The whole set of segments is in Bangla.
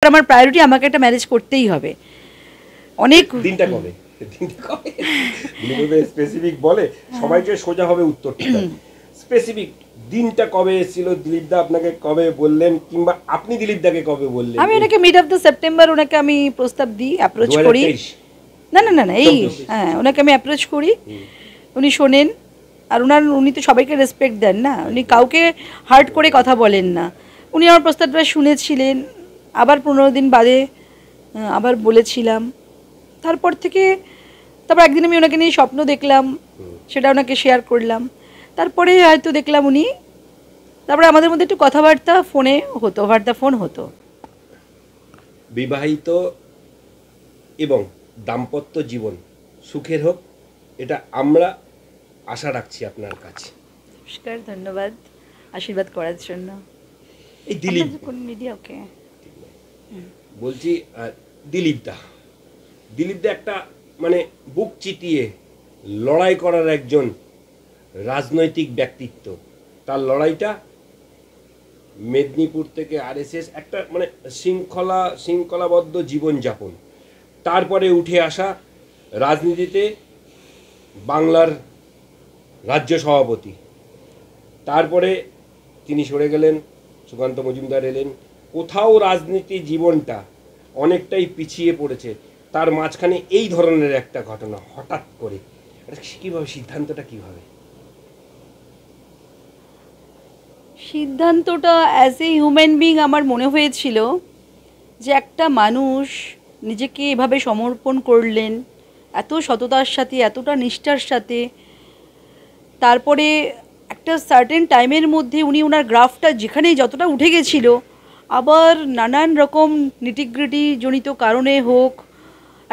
আমার প্রায়োরিটি, আমাকে একটা ম্যারেজ করতেই হবে। অনেক দিনটা কবে স্পেসিফিক বলে সবাইকে সোজা হবে উত্তরটা। স্পেসিফিক দিনটা কবে ছিল, দিলীপ দা আপনাকে কবে বললেন, কিংবা আপনি দিলীপ দাকে কবে বললেন? আমি ওনাকে মিড অফ দ্য সেপ্টেম্বর ওনাকে আমি প্রস্তাব দিই, অ্যাপ্রোচ করি। না না না না এই হ্যাঁ, ওনাকে আমি অ্যাপ্রোচ করি, উনি শোনেন। আর উনি তো সবাইকে রেসপেক্ট দেন না, উনি কাউকে হার্ট করে কথা বলেন না। উনি আমার প্রস্তাবটা শুনেছিলেন, আবার 15 দিন বাদে আবার বলেছিলাম। তারপর একদিন আমি ওনাকে নিয়ে স্বপ্ন দেখলাম, সেটা ওনাকে শেয়ার করলাম। তারপরে হয়তো দেখলাম উনি, তারপরে আমাদের মধ্যে একটু কথাবার্তা ফোনে হতো, ফোন হতো। বিবাহিত এবং দাম্পত্য জীবন সুখের হোক, এটা আমরা আশা রাখছি আপনার কাছে। নমস্কার, ধন্যবাদ আশীর্বাদ করার জন্য। এই দিলীপ কোন মিডিয়া? ওকে, বলছি দিলীপ দা একটা মানে বুক চিতিয়ে লড়াই করার একজন রাজনৈতিক ব্যক্তিত্ব। তার লড়াইটা মেদিনীপুর থেকে আরএসএস, একটা মানে শৃঙ্খলাবদ্ধ জীবনযাপন, তারপরে উঠে আসা রাজনীতিতে বাংলার রাজ্য সভাপতি, তারপরে তিনি সরে গেলেন, সুকান্ত মজুমদার এলেন। কোথাও রাজনীতি জীবনটা অনেকটাই পিছিয়ে পড়েছে, তার মাঝখানে এই ধরনের একটা ঘটনা হঠাৎ করে, কীভাবে সিদ্ধান্তটা কীভাবে? সিদ্ধান্তটা অ্যাজ এ হিউম্যান বিং আমার মনে হয়েছিল যে একটা মানুষ নিজেকে এভাবে সমর্পণ করলেন, এত সততার সাথে, এতটা নিষ্ঠার সাথে। তারপরে একটা সার্টেন টাইমের মধ্যে উনি ওনার গ্রাফটা যেখানেই যতটা উঠে গেছিল, আবার নানান রকম নিটিগ্রিটি জনিত কারণে হোক,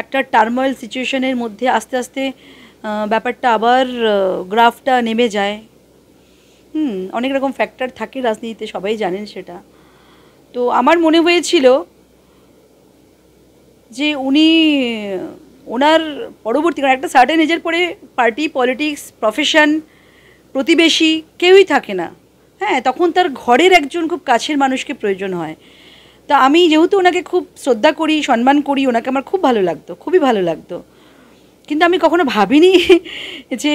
একটা টার্ময়েল সিচুয়েশনের মধ্যে আস্তে আস্তে ব্যাপারটা আবার গ্রাফটা নেমে যায়। অনেক রকম ফ্যাক্টর থাকে রাজনীতিতে, সবাই জানেন সেটা। তো আমার মনে হয়েছিল যে ওনার পরবর্তীকালে একটা সার্টেন এজের পরে পার্টি, পলিটিক্স, প্রফেশন, প্রতিবেশী কেউই থাকে না। হ্যাঁ, তখন তার ঘরের একজন খুব কাছের মানুষকে প্রয়োজন হয়। তা আমি যেহেতু ওনাকে খুব শ্রদ্ধা করি, সম্মান করি, ওনাকে আমার খুব ভালো লাগতো, খুবই ভালো লাগতো। কিন্তু আমি কখনো ভাবিনি যে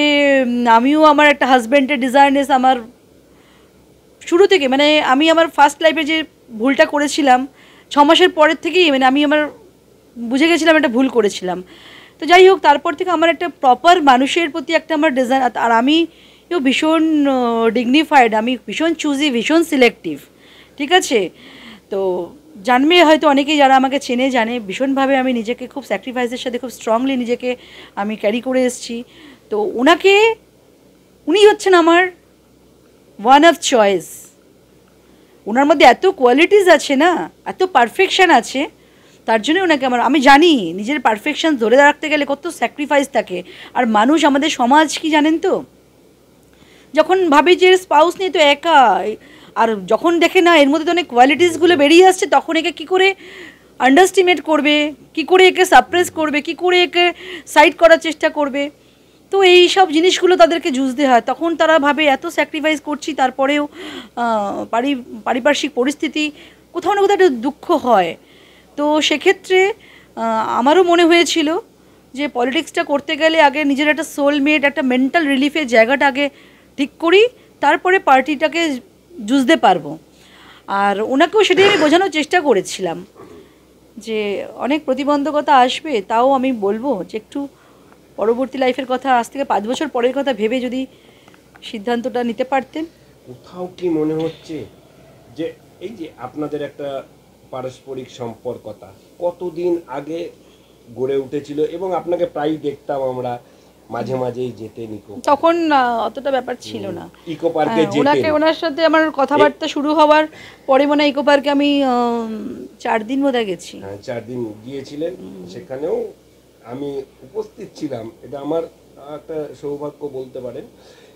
আমিও আমার একটা হাজব্যান্ডের ডিজায়ারনেস আমার শুরু থেকে, মানে আমি আমার ফার্স্ট লাইফে যে ভুলটা করেছিলাম 6 মাসের পরের থেকেই, মানে আমি বুঝে গেছিলাম একটা ভুল করেছিলাম। তো যাই হোক, তারপর থেকে আমার একটা প্রপার মানুষের প্রতি একটা আমার ডিজাইন, আর আমি ভীষণ ডিগনিফাইড, আমি ভীষণ চুজি, ভীষণ সিলেক্টিভ, ঠিক আছে? তো জানবে হয়তো অনেকেই, যারা আমাকে চেনে জানে ভীষণভাবে আমি নিজেকে খুব স্যাক্রিফাইসের সাথে খুব স্ট্রংলি নিজেকে আমি ক্যারি করে এসেছি। তো উনি হচ্ছেন আমার ওয়ান অফ চয়েস। ওনার মধ্যে এত কোয়ালিটিস আছে না, এত পারফেকশান আছে, তার জন্য ওনাকে আমি জানি নিজের পারফেকশান ধরে রাখতে গেলে কত স্যাক্রিফাইস থাকে। আর মানুষ, আমাদের সমাজ কি জানেন তো, যখন ভাবি যে স্পাউস নিয়ে তো একা, আর যখন দেখে না এর মধ্যে তো অনেক কোয়ালিটিসগুলো বেরিয়ে আসছে, তখন একে কী করে আন্ডারস্টিমেট করবে, কী করে একে সাপ্রেস করবে, কী করে একে সাইড করার চেষ্টা করবে। তো এই সব জিনিসগুলো তাদেরকে জুঝতে হয়। তখন তারা ভাবে এত স্যাক্রিফাইস করছি, তারপরেও পারিপার্শ্বিক পরিস্থিতি কোথাও না কোথাও একটা দুঃখ হয়। তো সেক্ষেত্রে আমারও মনে হয়েছিল যে পলিটিক্সটা করতে গেলে আগে নিজের একটা সোলমেট, একটা মেন্টাল রিলিফের জায়গাটা আগে ঠিক করি, তারপরে পার্টিটাকে জুঝতে পারবো। আর ওনাকেও সেটাই আমি বোঝানোর চেষ্টা করেছিলাম যে অনেক প্রতিবন্ধকতা আসবে, তাও আমি বলবো যে একটু পরবর্তী লাইফের কথা, আজ থেকে 5 বছর পরের কথা ভেবে যদি সিদ্ধান্তটা নিতে পারতেন। কোথাও কি মনে হচ্ছে যে এই যে আপনাদের একটা পারস্পরিক সম্পর্কতা কতদিন আগে গড়ে উঠেছিল, এবং আপনাকে প্রায় দেখতাম আমরা, মাঝে মাঝেই যেতেন ইকো, তখন অতটা ব্যাপার ছিল না। ইকো পার্কে যেতেন, ওনার সাথে আমার কথাবার্তা শুরু হওয়ার পরে মনে হয় ইকো পার্কে আমি 4 দিন বোধহয় গেছি। হ্যাঁ, 4 দিন গিয়েছিলেন, সেখানেও আমি উপস্থিত ছিলাম, এটা আমার একটা সৌভাগ্য বলতে পারেন।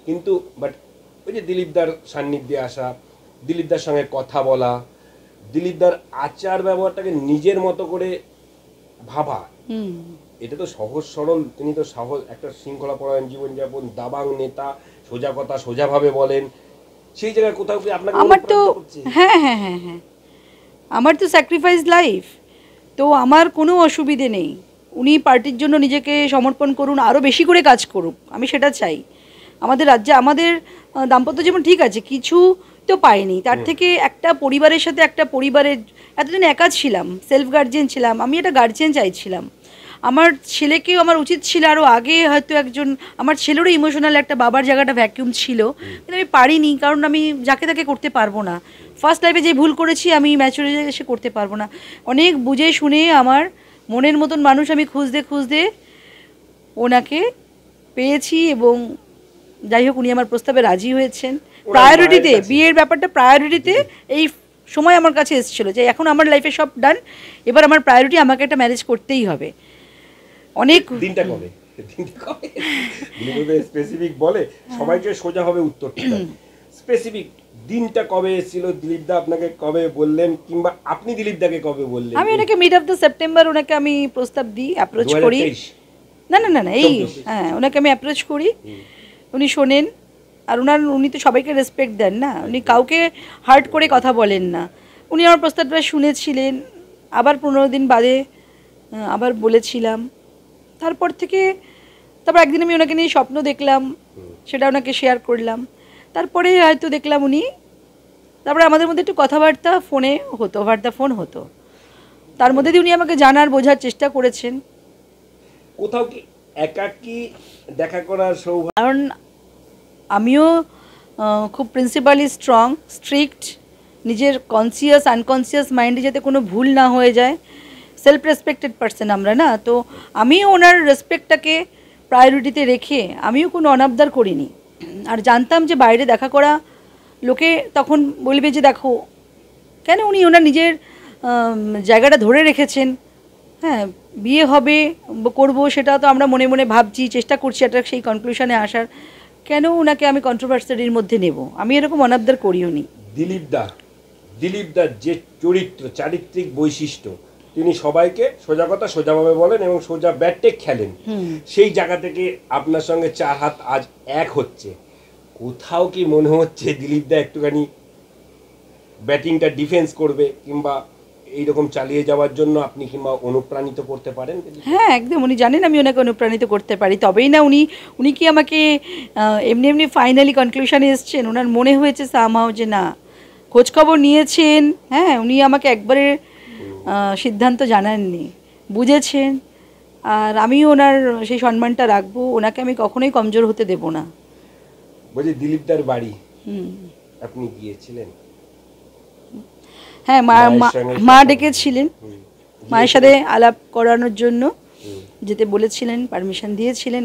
কিন্তু বাট ওই যে দিলীপদার সান্নিধ্যে আসা, দিলীপদার সঙ্গে কথা বলা, দিলীপদার আচার ব্যবহারটাকে নিজের মতো করে ভাবা, এটা তো সহজ সরল, তিনি তো সহজ একটা শৃঙ্খলাপরায়ণ জীবনযাপন, দাবাং নেতা, সোজা কথা সোজাভাবে বলেন, সেই জায়গায় কোথাও কি আপনাকে আমার তো হ্যাঁ হ্যাঁ হ্যাঁ হ্যাঁ আমার তো স্যাক্রিফাইস লাইফ, তো আমার কোনো অসুবিধে নেই। উনি পার্টির জন্য নিজেকে সমর্পণ করুন, আরও বেশি করে কাজ করুক, আমি সেটা চাই। আমাদের রাজ্যে আমাদের দাম্পত্য জীবন ঠিক আছে, কিছু তো পাইনি, তার থেকে একটা পরিবারের সাথে একটা পরিবারের, এতদিন একা ছিলাম, সেলফ গার্জিয়ান ছিলাম, আমি একটা গার্জিয়ান চাইছিলাম। আমার ছেলেকেও আমার উচিত ছিল আরও আগে হয়তো একজন, আমার ছেলেরও ইমোশনাল একটা বাবার জায়গাটা ভ্যাকিউম ছিল, কিন্তু আমি পারিনি, কারণ আমি যাকে তাকে করতে পারবো না। ফার্স্ট লাইফে যে ভুল করেছি আমি ম্যাচুরিটি এসে করতে পারবো না। অনেক বুঝে শুনে আমার মনের মতন মানুষ আমি খুঁজতে খুঁজতে ওনাকে পেয়েছি, এবং যাই হোক উনি আমার প্রস্তাবে রাজি হয়েছেন। প্রায়োরিটিতে, বিয়ের ব্যাপারটা প্রায়োরিটিতে এই সময় আমার কাছে এসেছিলো যে এখন আমার লাইফে সব ডান, এবার আমার প্রায়োরিটি আমাকে একটা ম্যারেজ করতেই হবে। অনেক দিনটা কবে স্পেসিফিক বলে সবাইকে সোজা হবে উত্তরটা, স্পেসিফিক দিনটা কবে এসেছিল, দিলীপদা আপনাকে কবে বললেন, কিংবা আপনি দিলীপদাকে কবে বললেন? আমি ওনাকে মিড অফ দ্য সেপ্টেম্বর ওনাকে আমি প্রস্তাব দিই, অ্যাপ্রোচ করি। না না না না এই হ্যাঁ, ওনাকে আমি অ্যাপ্রোচ করি, উনি শোনেন। আর উনি তো সবাইকে রেসপেক্ট দেন না, উনি কাউকে হার্ট করে কথা বলেন না। উনি আমার প্রস্তাবটা শুনেছিলেন, আবার 15 দিন বাদে আবার বলেছিলাম। তারপর একদিন আমি ওনাকে নিয়ে স্বপ্ন দেখলাম, সেটা ওনাকে শেয়ার করলাম। তারপরে হয়তো দেখলাম উনি, তারপরে আমাদের মধ্যে একটু কথাবার্তা ফোনে হতো, ফোন হতো। তার মধ্যে দিয়ে উনি আমাকে জানার বোঝার চেষ্টা করেছেন। কোথাও কি একাকী দেখা করার সৌভাগ্য? কারণ আমিও খুব প্রিন্সিপালি স্ট্রং, স্ট্রিক্ট, নিজের কনসিয়াস আনকনসিয়াস মাইন্ডে যাতে কোনো ভুল না হয়ে যায়, সেলফ রেসপেক্টেড পার্সন আমরা না, তো আমিও ওনার রেসপেক্টটাকে প্রায়োরিটিতে রেখে আমিও কোনো অনাবদার করিনি। আর জানতাম যে বাইরে দেখা করা লোকে তখন বলবে যে দেখো কেন উনি ওনার নিজের জায়গাটা ধরে রেখেছেন, হ্যাঁ বিয়ে হবে করব, সেটা তো আমরা মনে মনে ভাবছি, চেষ্টা করছি একটা সেই কনক্লুশনে আসার, কেন ওনাকে আমি কন্ট্রোভার্সির মধ্যে নেব? আমি এরকম অনাবদার করিও নি। দিলীপদার যে চারিত্রিক বৈশিষ্ট্য, তিনি সবাইকে সোজা কথা সোজাভাবে বলেন এবং সোজা ব্যাটটেক খেলেন, সেই জায়গা থেকে আপনার সঙ্গে 4 হাত আজ এক হচ্ছে। কোথাও কি মনে হচ্ছে দিলীপদা একটুখানি ব্যাটিংটা ডিফেন্স করবে, কিংবা এইরকম চালিয়ে যাওয়ার জন্য আপনি কিংবা অনুপ্রাণিত করতে পারেন? হ্যাঁ একদম, উনি জানেন আমি ওনাকে অনুপ্রাণিত করতে পারি, তবেই না উনি কি আমাকে এমনি এমনি ফাইনালি কনক্লুশনে এসছেন। ওনার মনে হয়েছে সামহাও যে না, খোঁজখবর নিয়েছেন, হ্যাঁ উনি আমাকে একবারে সিদ্ধান্ত জানাননি, বুঝেছেন। আর আমিও ওনার সেই সম্মানটা রাখবো, ওনাকে আমি কখনোই কমজোর হতে দেব না। বলছি দিলীপদার বাড়ি আপনি গিয়েছিলেন? হ্যাঁ, মা ডেকেছিলেন, মায়ের সাথে আলাপ করানোর জন্য যেতে বলেছিলেন, পারমিশন দিয়েছিলেন।